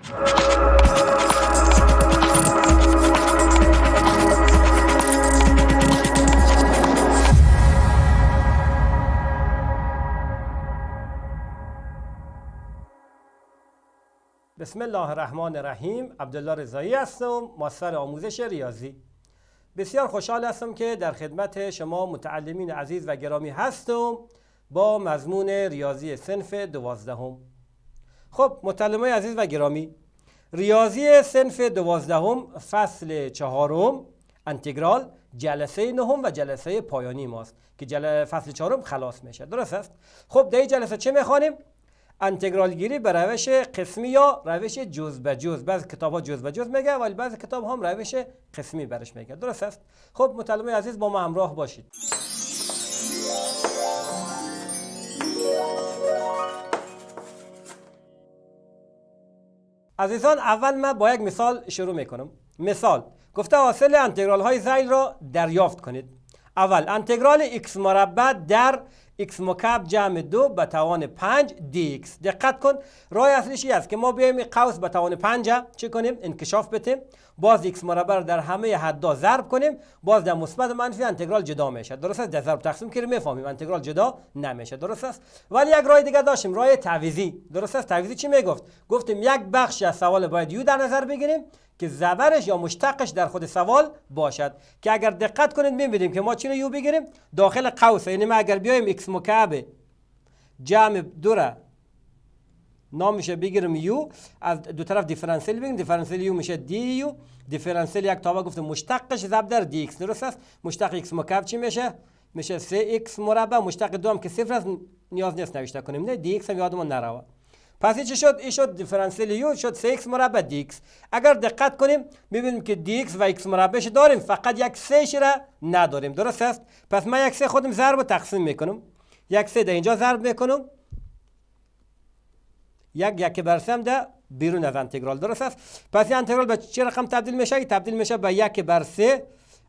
بسم الله الرحمن الرحیم. عبدالله رضایی هستم، ماستر آموزش ریاضی. بسیار خوشحال هستم که در خدمت شما متعلمین عزیز و گرامی هستم با مضمون ریاضی صنف 12. خب متعلمین عزیز و گرامی، ریاضی صنف 12 فصل 4 انتگرال جلسه 9 و جلسه پایانی ماست که فصل 4 خلاص میشه. درست است؟ خب در این جلسه چه میخوانیم؟ انتگرال گیری به روش قسمی یا روش جزء به جزء. بعضی کتاب ها جزء به جزء میگه ولی بعضی کتاب هم روش قسمی برش میگه. درست است؟ خب متعلمین عزیز با ما همراه باشید. عزیزان، اول من با یک مثال شروع میکنم. مثال گفته حاصل انتگرال های ذیل را دریافت کنید. اول انتگرال x مربع در x مکعب جمع 2 به توان 5 dx. دقت کن، راه اصلیش است که ما بیایم قوس به توان 5 چه کنیم؟ انکشاف بدیم. باز x مربع را در همه حدا ضرب کنیم، باز در مثبت و منفی انتگرال جدا میشه. درست است؟ در ضرب تقسیم که میفهمیم انتگرال جدا نمیشه. درست است؟ ولی یک راه دیگه داشتیم، راه تعویضی. درست است؟ تعویضی چی میگفت؟ گفتیم یک بخش از سوال باید یو در نظر بگیریم که زبرش یا مشتقش در خود سوال باشد، که اگر دقت کنید می‌بینیم که ما چی رو یو بگیریم؟ داخل قوس. یعنی ما اگر بیایم x مکعب جمع 2 را نامش بگیریم یو، از دو طرف دیفرانسیل بگیریم، دیفرانسیل یو میشه دی یو، دیفرانسیل یک تابع گفتم مشتقش ضرب در دی ایکس. درست است؟ مشتق x مکعب چی میشه؟ میشه 3x مربع. مشتق 2 هم که صفر است نیاز نیست نوشته کنیم، نه دی ایکس هم یادمون نروه. پس چی شد؟ این شد دیفرانسیل یو شد 3x مربع dx. اگر دقت کنیم میبینیم که dx و x مربعش داریم، فقط یک 3 را نداریم. درست است؟ پس من یک 3 خودم ضرب و تقسیم میکنم، یک 3 در اینجا ضرب میکنم، یک بر 3 در بیرون از انتگرال. درست است؟ پس این انتگرال به چه رقم تبدیل میشه؟ تبدیل میشه به 1 بر 3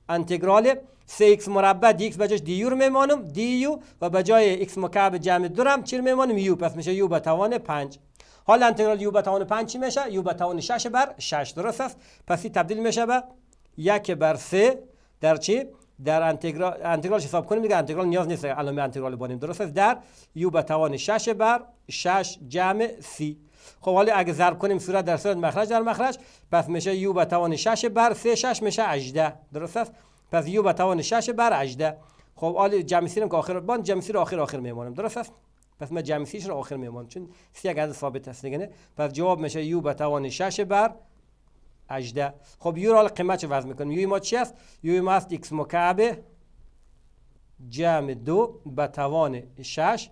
انتگرال 3x مربع dx به جاش دی یو رو میمانم دی یو، و به جای x مکعب جمع 2 هم چی رو میمانم؟ یو. پس میشه یو به توان 5. حالا انتگرال یو به توان 5 چی میشه؟ یو به توان 6 بر 6. درست است؟ پس این تبدیل میشه به 1 بر 3 در چی؟ در انتگرال حساب کنیم دیگه، انتگرال نیاز نیست علامه انتگرال بانیم. درست است؟ در یو به توان 6 بر 6 جمع سی. خب حالا اگه ضرب کنیم صورت در صورت مخرج در مخرج، پس میشه یو به توان 6 بر 3 6 میشه 18. درست است؟ پس یو به توان 6 بر 18. خب حالا جمع سی رو که آخر باند، جمع سی رو آخر میمونم. درست است؟ پس من جمع سیش رو آخر میمونم چون سی یک عدد ثابت است دیگه نه. پس جواب میشه یو به توان 6 بر 18. خب یو رو حالا قیمتش وضع میکنیم. یو ما چی است؟ یو ما است x مکعب جمع 2 به توان 6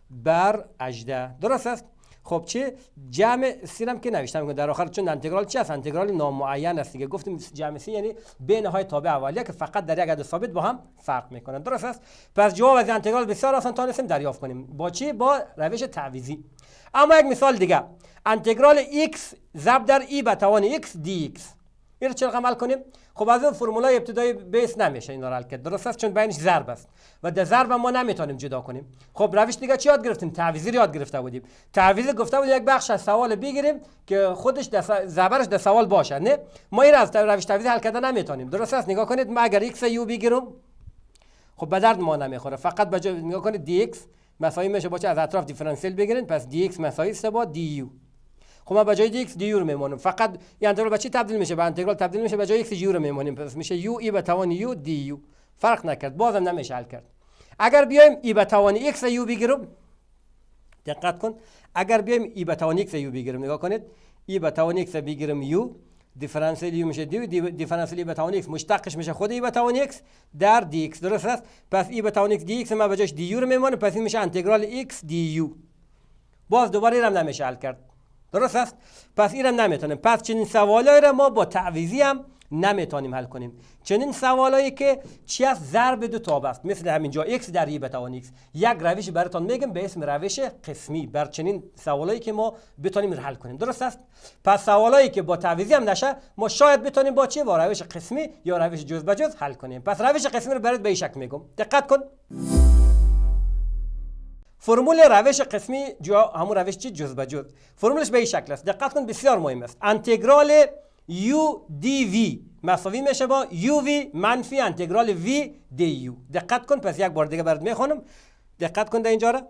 بر 18. درست است؟ خب چی؟ جمع سی هم که نوشتم در آخر، چون انتگرال چی است؟ انتگرال نامعین است دیگه. گفتیم جمع سی یعنی بین های تابع اولیه که فقط در یک عدد ثابت با هم فرق میکنن. درست است؟ پس جواب از انتگرال بسیار آسان تونستیم دریافت کنیم. با چی؟ با روش تعویضی. اما یک مثال دیگه، انتگرال x ضرب در e به توان x dx. این رو چطور عمل کنیم؟ خب از اون فرمولای ابتدایی بیس نمیشه اینا رو حل کرد. درست است؟ چون بینش ضرب است و در ضرب ما نمیتونیم جدا کنیم. خب روش دیگه چی یاد گرفتیم؟ تعویضی رو یاد گرفته بودیم. تعویضی گفته بود یک بخش از سوال بگیریم که خودش زبرش در سوال باشه. نه ما این از روش تعویضی حل کردن نمیتونیم. درست است؟ نگاه کنید، ما اگر x یو بگیرم خب به درد ما نمیخوره. فقط به جای نگاه کنید dx مساوی میشه با چه؟ از اطراف دیفرانسیل بگیرید، پس dx مساوی است با du. خب ما به جای x دیو رو میمونیم، فقط این انتگرال به چی تبدیل میشه؟ به انتگرال تبدیل میشه، به جای x یو رو میمونیم، پس میشه یو ای به توان یو دی یو. فرق نکرد، بازم نمیشه حل کرد. اگر بیایم ای به توان x یو بگیرم، دقت کن، اگر بیایم ای به توان x یو بگیرم، نگاه کنید، ای به توان x بگیرم یو، دیفرانسیل یو میشه دیو، دیفرانسیل ای به توان x مشتقش میشه خود ای به توان x در دی x. درست است؟ پس ای به توان x دی x ما به جاش دی یو رو میمونه، پس این میشه انتگرال x دی یو. باز دوباره اینم نمیشه حل کرد. درست است؟ پس اینم نمیتونیم. پس چنین سوالایی را ما با تعویضی هم نمیتونیم حل کنیم. چنین سوالایی که چی است؟ ضرب دو تابع است، مثل همینجا x در ای به توان x. یک روش براتون میگم به اسم روش قسمی، بر چنین سوالایی که ما بتونیم حل کنیم. درست است؟ پس سوالایی که با تعویضی هم نشه ما شاید بتونیم با چی؟ با روش قسمی یا روش جزء به جزء حل کنیم. پس روش قسمی رو برات به این شکل میگم، دقت کن. فرمول روش قسمی همون روش چی جز به جز. فرمولش به این شکل است، دقت کن بسیار مهم است. انتگرال u dv مساوی میشه با uv منفی انتگرال v du. دقت کن، پس یک بار دیگه برات میخونم، دقت کن در اینجا را.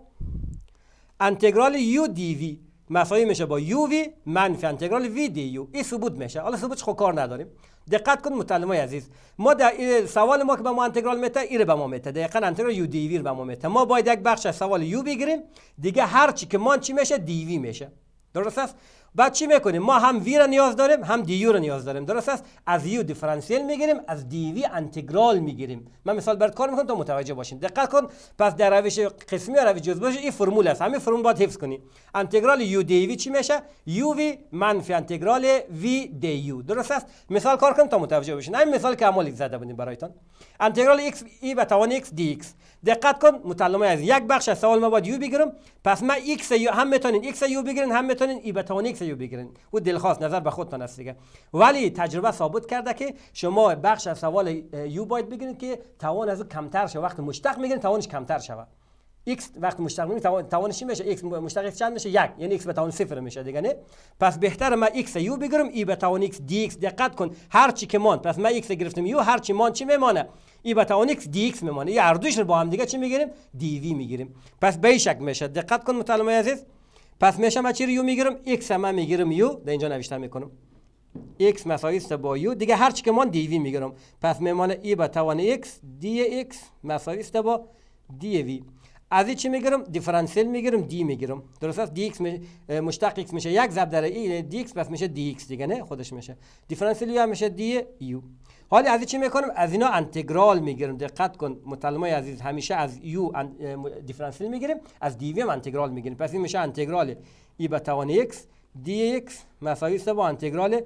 انتگرال u dv مساوی میشه با uv منفی انتگرال v du. این ثبوت میشه. حالا ثبوتش خود کار نداریم. دقت کن متعلمای عزیز، ما در سوال ما که به ما انتگرال میده این به ما میده، دقیقاً انتگرال u dv به ما میده. ما باید یک بخش از سوال u بگیریم دیگه، هر چی که مان چی میشه dv میشه. درست است؟ بعد چی میکنیم؟ ما هم v را نیاز داریم هم du را نیاز داریم. درست است؟ از u دیفرانسیل میگیریم، از dv انتگرال میگیریم. من مثال برات کار میکنم تا متوجه باشین. دقت کن، پس در روش قسمی و روش جزء این فرمول است. همین فرمول باید حفظ کنی. انتگرال u dv چی میشه؟ uv منفی انتگرال v du. درست است؟ مثال کار کنیم تا متوجه بشین. همین مثال که عملی زده بودیم برایتان. انتگرال x e به توان x dx. دقت کن متعلمای از یک بخش از سوال ما باید u بگیرم، پس ما x هم میتونین x u بگیرین هم میتونین e به توان x u بگیرین. و دلخواست نظر به خودتان است دیگه. ولی تجربه ثابت کرده که شما بخش از سوال u باید بگیرین که توان از کمتر شه. وقتی مشتق میگیرین توانش کمتر شود. x وقتی مشتق میگیرین توانش چی میشه؟ x مشتق x چند میشه؟ 1. یعنی x به توان 0 میشه دیگه نه. پس بهتر ما x u بگیرم e به توان x dx. دقت کن هر چی که مان، پس ما x گرفتم u، هر چی مان چی میمانه؟ e به توان x dx میمانه. این هر دوش رو با هم دیگه چی میگیریم؟ dv میگیریم. پس به این شکل میشه. دقت کن متعلمای عزیز، پس میشه ما چی رو میگیرم؟ x هم میگیرم u، در اینجا نوشته میکنم x مساوی است با u دیگه، هر چی که مان dv میگیرم. پس میمانه e به توان x dx مساوی است با dv. از این چی میگیرم؟ دیفرانسیل میگیرم d میگیرم. درست است؟ dx مشتق x میشه 1 ضرب در e dx، پس میشه dx دیگه نه، خودش میشه دیفرانسیل u هم میشه du. حالا از این چی میکنم؟ از اینا انتگرال میگیرم. دقت کن متعلمای عزیز، همیشه از u دیفرانسیل میگیریم، از dv هم انتگرال میگیریم. پس این میشه انتگرال e به توان x dx مساوی است با انتگرال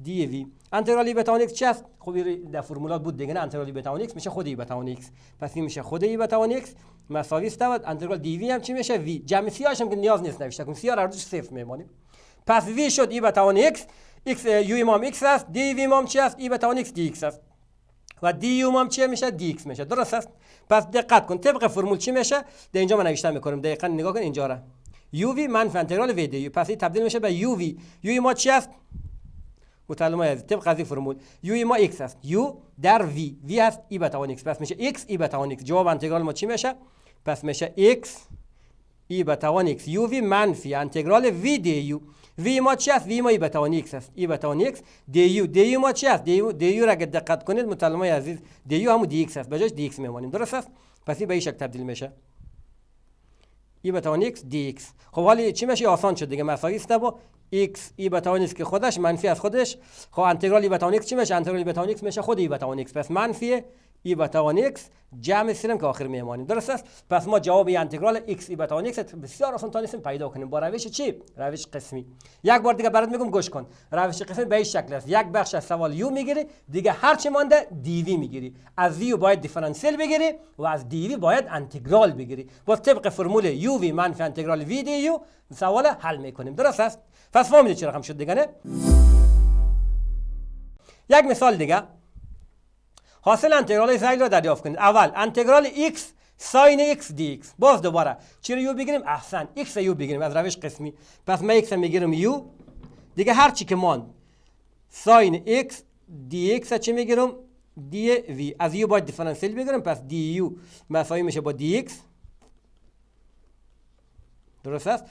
dv. انتگرال e به توان x چی است؟ خب در فرمولات بود دیگه نه. انتگرال e به توان x میشه خود e به توان x، پس این میشه خود e به توان x مساوی است با انتگرال dv هم چی میشه؟ v. جمع سی هاش هم که نیاز نیست نوشته کنیم، سی ها رو صفر میمونیم. پس v شد e به توان x، x u امام x است، dv امام چی است؟ e به توان x dx است و du امام چی میشه؟ dx میشه. درست است؟ پس دقت کن طبق فرمول چی میشه؟ در اینجا من نوشته میکنم، دقیقاً نگاه کن اینجا را. uv منفی انتگرال v du، پس این تبدیل میشه به uv. u ما چی است؟ متعلمای عزیز طبق از این فرمول u ما x است، u در v هست e به توان x، پس میشه x e به توان x. جواب انتگرال ما چی میشه؟ پس میشه x e به توان x uv منفی انتگرال v du. v ما چی است؟ v ما e به توان x است، e به توان x du ما چی است؟ du را اگه دقت کنید متعلمای عزیز du همون dx است، بجاش dx میمونیم. درست است؟ پس این به این شکل تبدیل میشه e به توان x dx. خب حالا چی میشه؟ آسان شد دیگه، مساوی است با x e به توان x که خودش منفی از خودش. خب انتگرال e به توان x چی میشه؟ انتگرال e به توان x میشه خود e به توان x، پس منفی e به توان x جمع سیرم که آخر میمانیم. درست است؟ پس ما جواب انتگرال x e به توان x بسیار آسان تونستیم پیدا کنیم با روش چی؟ روش قسمی. یک بار دیگه برات میگم گوش کن. روش قسمی به این شکل است، یک بخش از سوال u میگیری دیگه، هر چی مانده dv میگیری. از u باید دیفرانسیل بگیری و از dv باید انتگرال بگیری. با طبق فرمول uv منفی انتگرال v du سوال حل میکنیم. درست است؟ پس فهمیدید چه رقم شد دیگه نه؟ یک مثال دیگه، حاصل انتگرال زیل را دریافت کنید. اول انتگرال x ساین x dx. باز دوباره چی رو یو بگیریم؟ احسن x یو بگیریم از روش قسمی. پس من x میگیرم یو دیگه، هر چی که مان ساین x dx چی میگیرم؟ dv. از یو باید دیفرانسیل بگیرم، پس du مساوی میشه با dx. درست است؟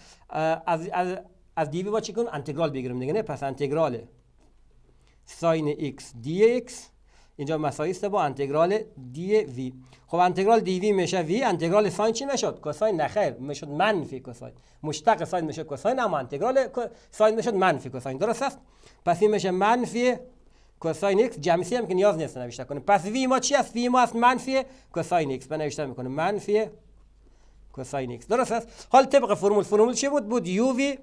از dv با چی کنم؟ انتگرال بگیرم دیگه نه. پس انتگرال ساین x dx اینجا مساوی است با انتگرال dv. خب انتگرال dv میشه v، انتگرال ساین چی میشد؟ کوساین. نخیر، میشد منفی کوساین. مشتق ساین میشه کوساین، اما انتگرال ساین میشد منفی کوساین. درست است؟ پس این میشه منفی کوساین x، جمع سی هم که نیاز نیست نوشته کنیم. پس v ما چی است؟ v ما است منفی کوساین x، بنوشته میکنیم منفی کوساین x. درست است؟ حال طبق فرمول چی بود؟ uv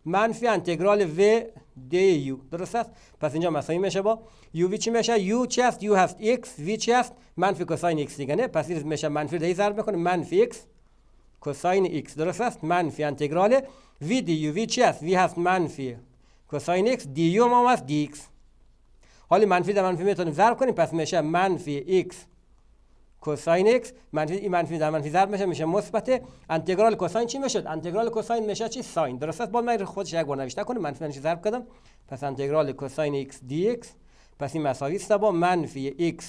منفی انتگرال v du. درست است؟ پس اینجا مساوی میشه با u v چی میشه؟ u چی است؟ u هست x، v چی است؟ منفی کوساین x دیگه نه. پس این میشه منفی دی ضرب میکنه منفی x کوساین x. درست است؟ منفی انتگرال v du. v چی است؟ v هست منفی کوساین x، du ما هست dx. حالا منفی در منفی میتونیم ضرب کنیم، پس میشه منفی x کوساین x منفی در منفی ضرب میشه مثبت. انتگرال کوساین چی میشد؟ انتگرال کوساین میشه چی؟ ساین. درست است؟ باز من خودش یک بار نوشته کنم، منفی ضرب کردم، پس انتگرال کوساین x dx، پس این مساوی است با منفی x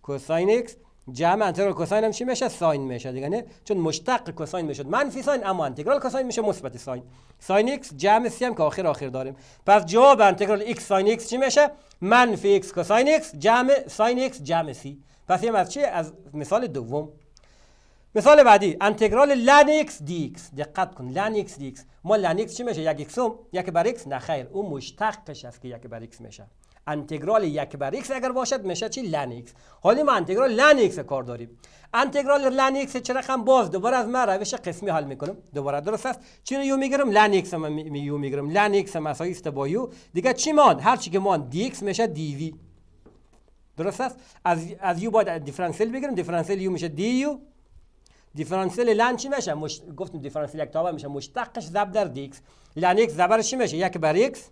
کوساین x جمع انتگرال کوساین هم چی میشه؟ ساین میشه دیگه، نه؟ چون مشتق کوساین میشد منفی ساین، اما انتگرال کوساین میشه مثبت ساین. ساین x جمع سی هم که آخر داریم، پس جواب انتگرال x ساین x چی میشه؟ منفی x کوساین x جمع ساین x جمع سی. پس این از چی؟ از مثال دوم. مثال بعدی انتگرال لن x dx. دقت کن، لن x dx، ما لن x چی میشه؟ یک x یک بر x؟ نه خیر، اون مشتقش است که یک بر x میشه. انتگرال یک بر x اگر باشد میشه چی؟ لن x. حالا ما انتگرال لن x کار داریم. انتگرال لن x چه رقم؟ باز دوباره از من روش قسمی حل میکنم. دوباره درست است؟ چی رو یو میگیرم؟ لن x یو میگیرم. لن x مساوی است با یو. دیگه چی ماند؟ هر چی که ماند dx میشه dv. درست است؟ از یو باید دیفرانسیل بگیرم. دیفرانسیل یو میشه دی یو. دیفرانسیل لن چی میشه؟ گفتم دیفرانسیل یک تابع میشه مشتقش ضرب در دی ایکس. لن ایکس ضربش چی میشه؟ یک بر ایکس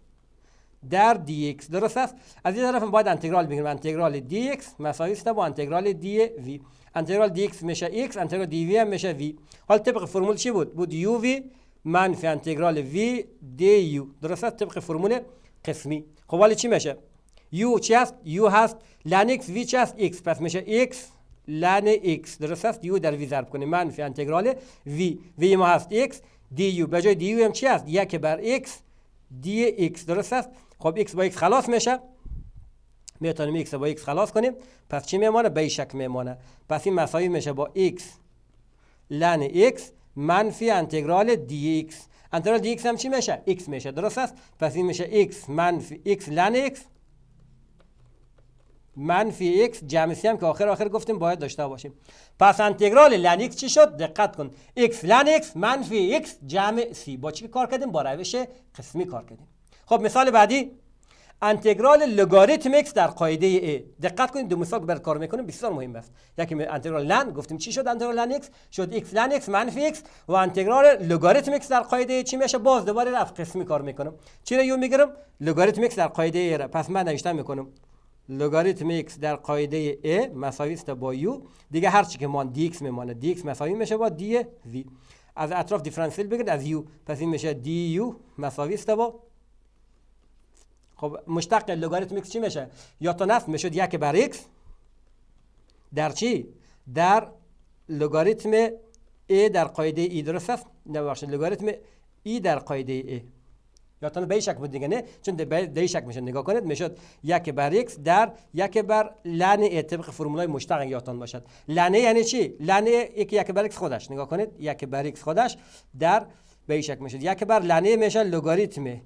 در دی ایکس. درست است؟ از این طرف باید انتگرال بگیریم. انتگرال دی ایکس مساوی است با انتگرال دی وی. انتگرال دی ایکس میشه ایکس، انتگرال دی وی هم میشه وی. حالا طبق فرمول چی بود یو وی منفی انتگرال وی دی یو. درست است؟ طبق فرمول قسمی. خب حالا چی میشه؟ یو چی هست؟ یو هست لن ایکس، وی چی هست؟ ایکس، پس میشه ایکس لن ایکس. درست است؟ یو در وی ضرب کنیم منفی انتگرال وی ما هست ایکس دی یو، به جای دی یو هم چی هست؟ یک بر ایکس دی ایکس. درست است؟ خب ایکس با ایکس خلاص میشه، میتونیم ایکس با ایکس خلاص کنیم، پس چی میمونه؟ به شک میمونه. پس این مساوی میشه با ایکس لن ایکس منفی انتگرال دی ایکس. انتگرال دی ایکس هم چی میشه؟ ایکس میشه. درست است؟ پس این میشه ایکس منفی ایکس لن ایکس منفی x جمع سی هم که آخر گفتیم باید داشته باشیم. پس انتگرال لن x چی شد؟ دقت کن، x لن x منفی x جمع سی. با چی کار کردیم؟ با روش قسمی کار کردیم. خب مثال بعدی انتگرال لگاریتم x در قاعده a. دقت کنید دو مثال که برای کار میکنیم بسیار مهم است. یکی انتگرال لن گفتیم چی شد؟ انتگرال لن x شد x لن x منفی x و انتگرال لگاریتم x در قاعده چی میشه؟ باز دوباره رفت قسمی کار میکنم. چی رو یو میگیرم؟ لگاریتم x در قاعده a را. پس من نوشته میکنم لگاریتم x در قاعده a مساوی است با u. دیگه هر چی که مان dx میمونه، dx مساوی میشه با دی v. از اطراف دیفرانسیل بگیرید از u، پس این میشه دی u مساوی است با، خب مشتق لگاریتم x چی میشه؟ یا تا نصف میشد یک بر x در چی؟ در لگاریتم a در قاعده e. درست است؟ نه ببخشید لگاریتم e در قاعده a. یا تا به شک بود دیگه، نه؟ چون به شک میشه. نگاه کنید میشد یک بر x در یک بر لن طبق فرمولای مشتق یادتان باشد. لن یعنی چی؟ لن یک بر x خودش، نگاه کنید یک بر x خودش در به شک میشد یک بر لن میشه لگاریتم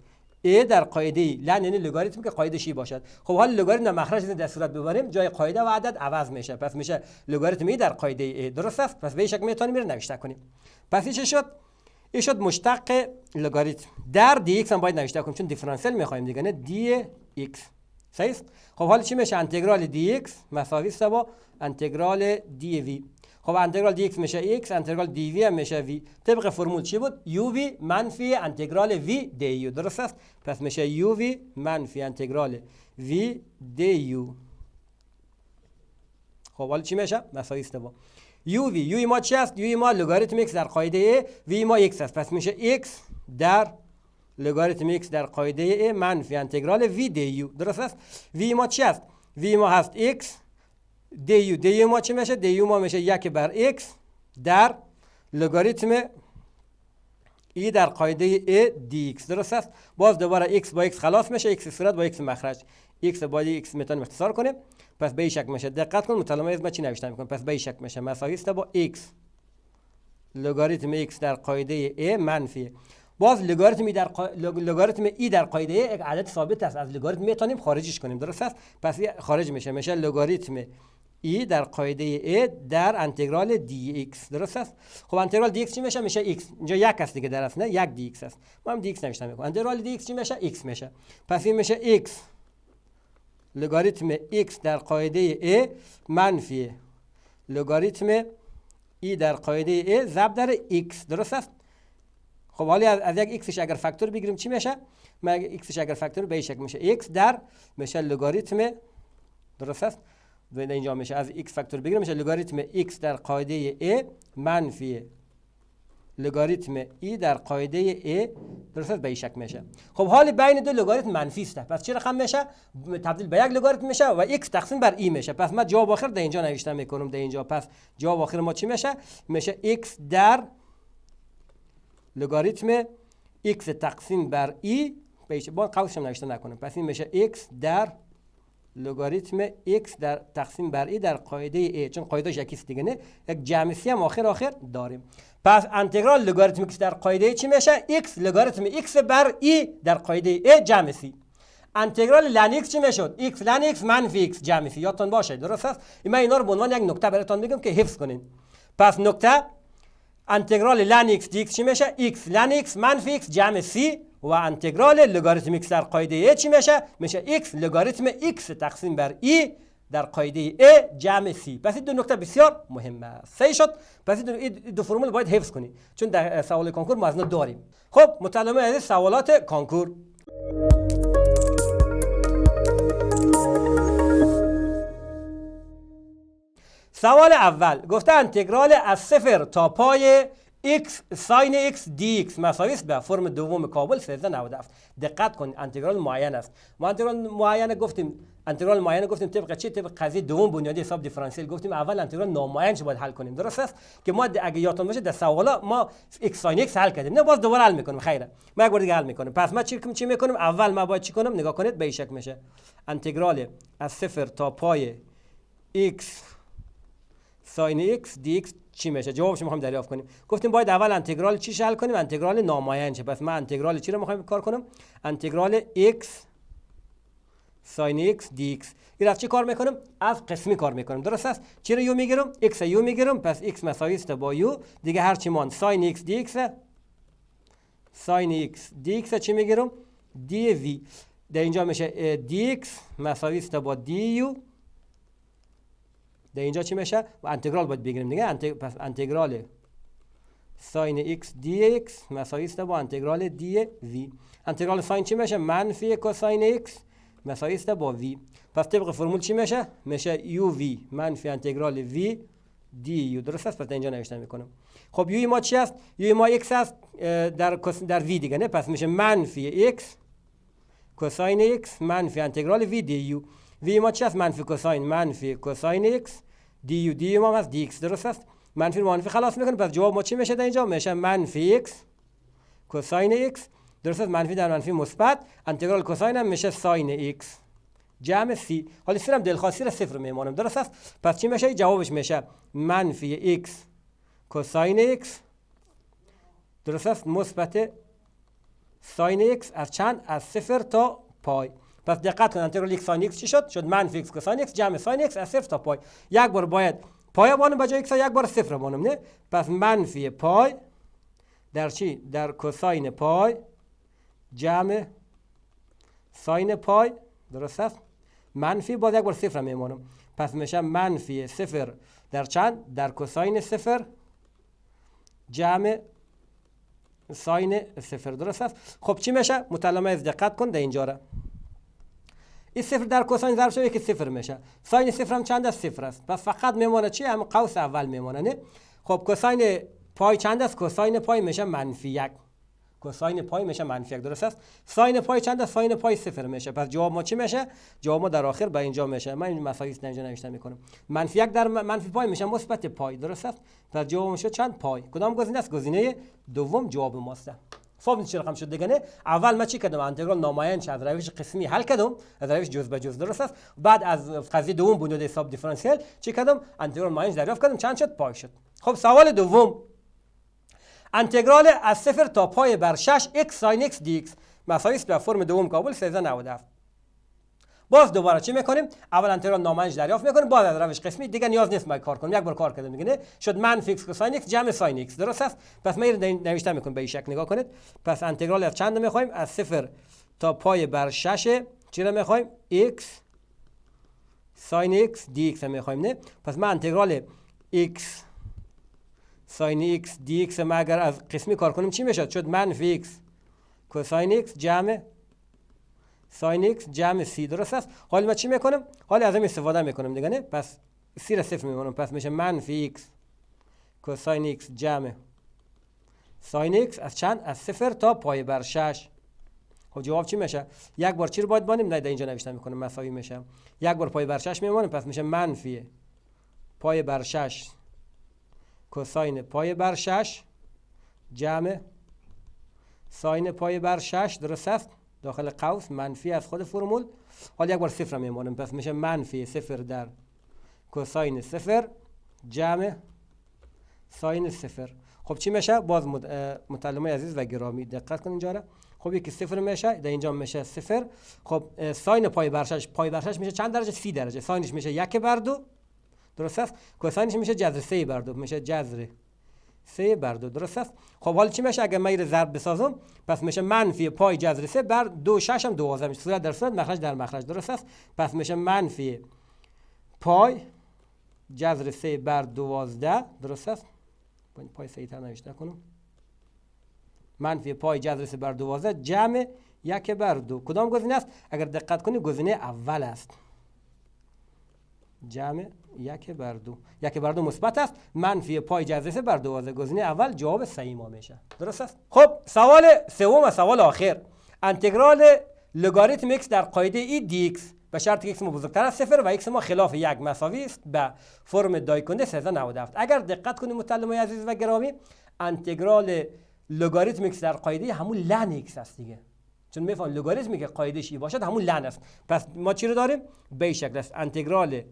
a در قاعده ای. لن یعنی لگاریتم که قاعده شی باشد. خب حالا لگاریتم مخرج در صورت ببریم جای قاعده و عدد عوض میشه، پس میشه لگاریتم ای در قاعده ای. درست است؟ پس به شک میتونیم نوشته کنیم. پس چی شد؟ این شد مشتق لگاریتم در دی ایکس هم باید نوشته کنیم چون دیفرانسیل میخوایم دیگه، نه؟ دی ایکس. صحیح است؟ خب حالا چی میشه؟ انتگرال دی ایکس مساوی است با انتگرال دی وی. خب انتگرال دی ایکس میشه ایکس، انتگرال دی وی هم میشه وی. طبق فرمول چی بود؟ یو وی منفی انتگرال وی دی یو. درست است؟ پس میشه یو وی منفی انتگرال وی دی یو. خب حالا چی میشه؟ مساوی است با یو وی. یو ما چی است؟ یو ما لگاریتم ایکس در قاعده a، وی ما ایکس است، پس میشه ایکس در لگاریتم ایکس در قاعده a منفی انتگرال وی دی یو. درست است؟ وی ما چی است؟ وی ما هست ایکس دی یو. دی یو ما چی میشه؟ دی یو ما میشه یک بر ایکس در لگاریتم ای در قاعده a دی ایکس. درست است؟ باز دوباره ایکس با ایکس خلاص میشه، ایکس صورت با ایکس مخرج، ایکس با ایکس میتونیم اختصار کنیم، پس به شک میشه. دقت کن مطالعه از ما چی نوشته میکنم، پس به شک میشه مساوی است با x لگاریتم x در قاعده a منفی، باز لگاریتم ای در قاعده a یک عدد ثابت است، از لگاریتم میتونیم خارجش کنیم. درست است؟ پس خارج میشه لگاریتم ای در قاعده a در انتگرال dx. درست است؟ خب انتگرال dx چی میشه x. اینجا یک است دیگه در اصل، نه؟ یک dx است، ما هم dx نوشته میکنیم. انتگرال dx چی میشه؟ x میشه. پس این میشه x لگاریتم x در قاعده a منفی لگاریتم ای در قاعده a ضرب در x. درست است؟ خب حالا از یک xش اگر فاکتور بگیریم چی میشه؟ xش اگر فاکتور به شکل میشه x در میشه لگاریتم، درست است؟ اینجا میشه از x فاکتور بگیریم میشه لگاریتم x در قاعده a منفی لگاریتم e در قاعده a درست به این شکل میشه. خب حالی بین دو لگاریتم منفی است، پس چه رقم میشه؟ تبدیل به یک لگاریتم میشه و x تقسیم بر e میشه. پس من جواب آخر در اینجا نوشته میکنم در اینجا. پس جواب آخر ما چی میشه؟ میشه x در لگاریتم x تقسیم بر e با قوسش هم نوشته نکنم. پس این میشه x در لگاریتم x در تقسیم بر e در قاعده a، چون قاعدهش یکیست دیگه نه، یک جمع سی هم آخر داریم. پس انتگرال لگاریتم x در قاعده چی میشه؟ x لگاریتم x بر e در قاعده a جمع سی. انتگرال لن x چی میشد؟ x لن x منفی x جمع سی. یادتون باشه درست است؟ من اینا رو به عنوان یک نکته براتون میگم که حفظ کنین. پس نکته انتگرال لن x dx چی میشه؟ x لن x منفی x جمع سی و انتگرال لگاریتم x در قاعده a چی میشه؟ میشه x لگاریتم x تقسیم بر e در قاعده a جمع c. پس این دو نکته بسیار مهمه است. صحیح شد؟ پس این دو فرمول باید حفظ کنی چون در سوال کنکور ما از اون داریم. خب مطالعه از سوالات کنکور. سوال اول گفته انتگرال از 0 تا پای x ساین x dx مساوی است به فرم دوم کابل 1397. دقت کن انتگرال معین است. ما انتگرال معین گفتیم طبق چی؟ طبق قضیه دوم بنیادی حساب دیفرانسیل گفتیم اول انتگرال نامعین باید حل کنیم. درست است که ما اگه یادتون باشه در سوالا ما x ساین x حل کردیم، نه باز دوباره حل میکنیم. خیره ما یک بار دیگه حل میکنیم. پس ما چی میکنیم؟ اول ما باید چی کنم؟ نگاه کنید به این شکل میشه انتگرال از 0 تا پای x ساین x dx چی میشه؟ جوابش میخوایم دریافت کنیم. گفتیم باید اول انتگرال چی حل کنیم؟ انتگرال نامعین شه. پس من انتگرال چی رو میخوایم کار کنم؟ انتگرال x ساین x dx. این را چی کار میکنم؟ از قسمی کار میکنم. درست است؟ چی رو یو میگیرم؟ x یو میگیرم. پس x مساوی است با یو دیگه هر چی مان ساین x dx ساین x dx چی میگیرم؟ dv. در اینجا میشه dx مساوی است با du. در اینجا چی میشه؟ و انتگرال باید بگیریم دیگه. پس انتگرال ساین x dx مساوی است با انتگرال dv. انتگرال ساین چی میشه؟ منفی کوساین x مساوی است با v. پس طبق فرمول چی میشه؟ میشه uv منفی انتگرال v du. درست است؟ پس اینجا نوشته میکنم. خب u ما چی است؟ u ما x است در v دیگه نه. پس میشه منفی x کوساین x منفی انتگرال v du. v ما چی است؟ منفی کوساین x du ما از dx. درست است؟ منفی خلاص میکنیم. پس جواب ما چی میشه در اینجا؟ میشه منفی x کوساین x. درست است؟ منفی در منفی مثبت. انتگرال کوساین هم میشه ساین x جمع c. حالا صرف دلخواستی را صفر میمونم. درست است؟ پس چی میشه؟ جوابش میشه منفی x کوساین x درست است مثبت ساین x از چند؟ از 0 تا پای. پس دقت کن انتگرال x ساین x چی شد؟ شد منفی x کوساین x جمع ساین x از 0 تا پای. یک بار باید پای بانم به جای x یک بار صفر بانم نه. پس منفی پای در چی؟ در کوساین پای جمع ساین پای. درست است؟ منفی باز یک بار صفر میمونم. پس میشه منفی 0 در چند؟ در کوساین 0 جمع ساین 0. درست است؟ خب چی میشه؟ مطالعه از دقت کن در اینجا را. این 0 در کوساین ضرب شده که 0 میشه. ساین 0 هم چند است؟ 0 است. پس فقط میمونه چی؟ هم قوس اول میمونه نه. خب کوساین پای چند است؟ کوساین پای میشه منفی 1. کوساین پای میشه منفی 1. درست است؟ ساین پای چند است؟ ساین پای 0 میشه. پس جواب ما چی میشه؟ جواب ما در آخر به اینجا میشه. من این مساوی است اینجا نوشته میکنم. منفی 1 در منفی پای میشه مثبت پای. درست است؟ پس جواب میشه چند؟ پای. کدام گزینه است؟ گزینه دوم جواب ماست. فهمید چه رقم شد دیگه نه؟ اول ما چی کردم؟ انتگرال نامعین شد از روش قسمی حل کردم، از روش جزء به جزء. درست است؟ بعد از قضیه دوم بنیاد حساب دیفرانسیل چی کردم؟ انتگرال معین دریافت کردم. چند شد؟ پای شد. خب سوال دوم انتگرال از 0 تا پای بر 6 x ساین x dx مساوی است به فرم دوم کابل 1397. باز دوباره چی میکنیم؟ اول انتگرال نامعین دریافت میکنیم، بعد از روش قسمی دیگه نیاز نیست ما کار کنیم. یک بار کار کردیم دیگه نه. شد منفی x کوساین x جمع ساین x. درست است؟ پس ما نوشته میکنیم به این شکل. نگاه کنید. پس انتگرال از چند میخوایم؟ از 0 تا پای بر 6 چی رو میخوایم؟ x ساین x dx میخوایم نه. پس ما انتگرال x ساین x dx ما اگر از قسمی کار کنیم چی میشد؟ شد منفی x کوساین x جمع ساین ایکس جمع سی. درست است؟ حالا ما چی میکنم؟ حالا از این استفاده میکنم دیگه، نه؟ پس سی را صفر میمونم، پس میشه منفی ایکس کوساین ایکس جمع ساین ایکس از چند؟ از صفر تا پای بر 6. خب جواب چی میشه؟ یک بار چی رو باید بانیم؟ نه در اینجا نوشته میکنم مساوی میشه. یک بار پای بر 6 میمونه، پس میشه منفی پای بر 6 کوساین پای بر 6 جمع ساین پای بر 6. درست است؟ داخل قوس منفی از خود فرمول. حالا یک بار صفر میمونیم، پس میشه منفی صفر در کوساین صفر جمع ساین صفر. خب چی میشه؟ باز متعلمای عزیز و گرامی دقت کن اینجا را. خب یکی صفر میشه، در اینجا میشه صفر. خب ساین پای بر 6، پای بر 6 میشه چند درجه؟ 30 درجه. ساینش میشه 1 بر 2. درست است؟ کوساینش میشه جذر 3 بر 2، میشه جذر 3 بر 2. درست است؟ خب حالا چی میشه اگه من رو ضرب بسازم؟ پس میشه منفی پای جذر 3 بر 2، 6 هم 12 میشه. صورت در صورت، مخرج در مخرج. درست است؟ پس میشه منفی پای جذر 3 بر 12. درست است؟ پای 3 تا نوشته کنم. منفی پای جذر 3 بر 12 جمع 1 بر 2. کدام گزینه است؟ اگر دقت کنید گزینه اول است. جمع 1 بر 2. 1 بر 2 مثبت است. منفی پای جذر 3 بر 12 گزینه اول جواب صحیح ما میشه. درست است؟ خب سوال سوم، سوال آخر. انتگرال لگاریتم x در قاعده ای دی ایکس به شرطی که x ما بزرگتر از صفر و x ما خلاف 1 مساوی است به فرم دایکنده 397. اگر دقت کنید متعلمای عزیز و گرامی، انتگرال لگاریتم x در قاعده همون لن x است دیگه. چون میفهم لگاریتمی که قاعده‌اش ای باشد همون لن است. پس ما چی رو داریم؟ به این شکل است. انتگرال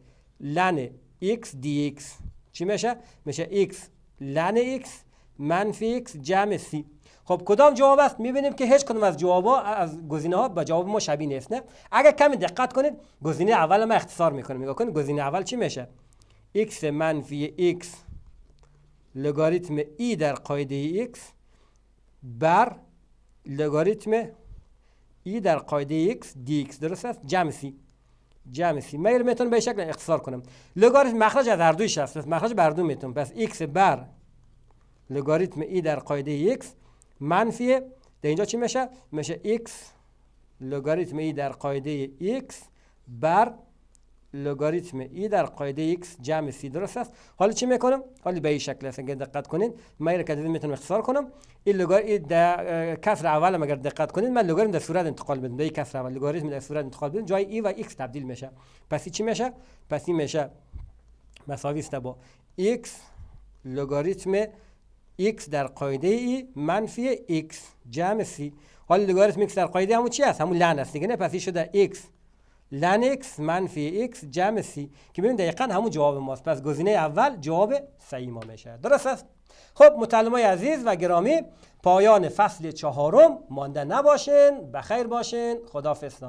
لن x dx چی میشه؟ میشه x لن x منفی x جمع c. خب کدام جواب است؟ میبینیم که هیچ کدوم از جوابا از گزینه‌ها با جواب ما شبیه نیست، نه؟ اگر کمی دقت کنید گزینه اول ما اختصار میکنیم. نگاه کنید گزینه اول چی میشه؟ x منفی x لگاریتم ای در قاعده x بر لگاریتم ای در قاعده x dx. درست است؟ جمع c. جمع سی. من میتونم به شکل اختصار کنم. لگاریتم مخرج از هر دویش هست، مخرج بر دو میتونم. پس x بر لگاریتم ای در قاعده x منفی در اینجا چی میشه؟ میشه x لگاریتم ای در قاعده x بر لگاریتم ای در قاعده x جمع سی. درست است؟ حالا چی میکنم؟ حالا به این شکل است. اگر دقت کنید من رو که میتونم اختصار کنم. این لگاریتم در کسر اول اگر دقت کنید من لگاریتم در صورت انتقال بدم. در کسر اول لگاریتم در صورت انتقال بدم جای ای و x تبدیل میشه. پس چی میشه؟ پس این میشه مساوی است با x لگاریتم x در قاعده ای منفی x جمع سی. حالا لگاریتم x در قاعده همون چی است؟ همون لن است دیگه، نه؟ پس این شده x لن x منفی x جمع c که ببین دقیقاً همون جواب ماست. پس گزینه اول جواب صحیح ما میشه. درست است؟ خب متعلمای عزیز و گرامی، پایان فصل 4 مانده نباشین. بخیر باشین. خداحافظ.